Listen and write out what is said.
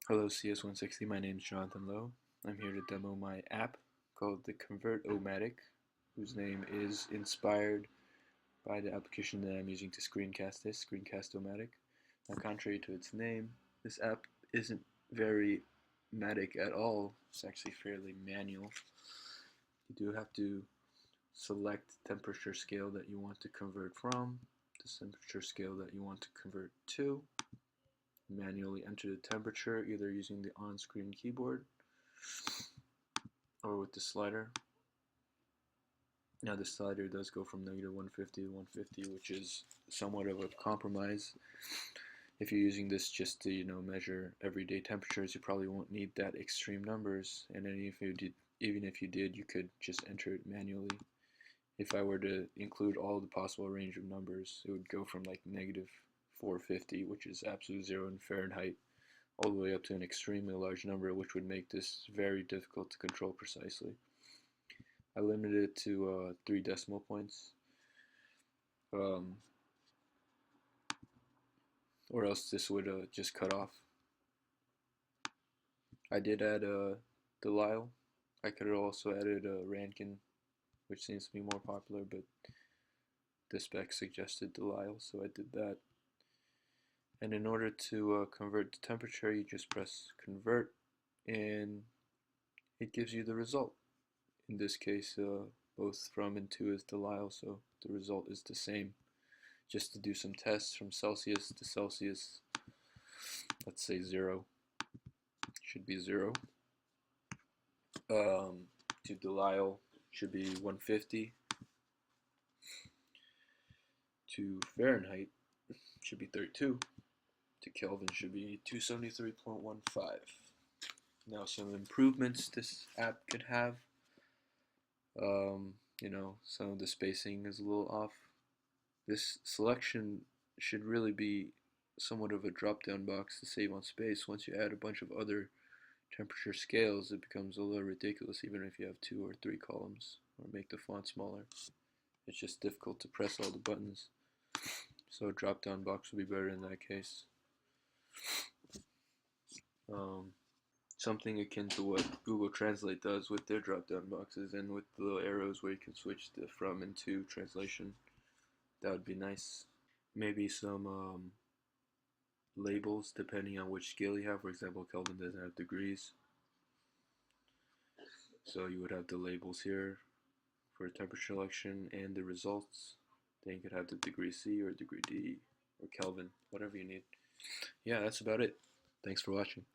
Hello CS160, my name is Jonathan Lowe. I'm here to demo my app called the Convert-O-Matic, whose name is inspired by the application that I'm using to screencast this, Screencast-O-Matic. Now, contrary to its name, this app isn't very matic at all. It's actually fairly manual. You do have to select the temperature scale that you want to convert from, the temperature scale that you want to convert to, manually enter the temperature either using the on-screen keyboard or with the slider. Now the slider does go from -150 to 150, which is somewhat of a compromise. If you're using this just to measure everyday temperatures, you probably won't need that extreme numbers, and then even if you did, you could just enter it manually. If I were to include all the possible range of numbers, it would go from like -450, which is absolute zero in Fahrenheit, all the way up to an extremely large number, which would make this very difficult to control precisely. I limited it to 3 decimal points, or else this would just cut off. I did add Delisle. I could have also added Rankin, which seems to be more popular, but the spec suggested Delisle, so I did that. And in order to convert the temperature, you just press convert, and it gives you the result. In this case, both from and to is Delisle, so the result is the same. Just to do some tests from Celsius to Celsius, let's say 0. Should be 0. To Delisle should be 150. To Fahrenheit should be 32. To Kelvin should be 273.15. Now some improvements this app could have. Some of the spacing is a little off. This selection should really be somewhat of a drop-down box to save on space. Once you add a bunch of other temperature scales, it becomes a little ridiculous even if you have 2 or 3 columns or make the font smaller. It's just difficult to press all the buttons. So a drop-down box would be better in that case. Something akin to what Google Translate does with their drop-down boxes and with the little arrows where you can switch the from and to translation. That would be nice. Maybe some labels depending on which scale you have. For example, Kelvin doesn't have degrees, so you would have the labels here for temperature selection and the results. Then you could have the degree C or degree D or Kelvin, whatever you need. Yeah, that's about it. Thanks for watching.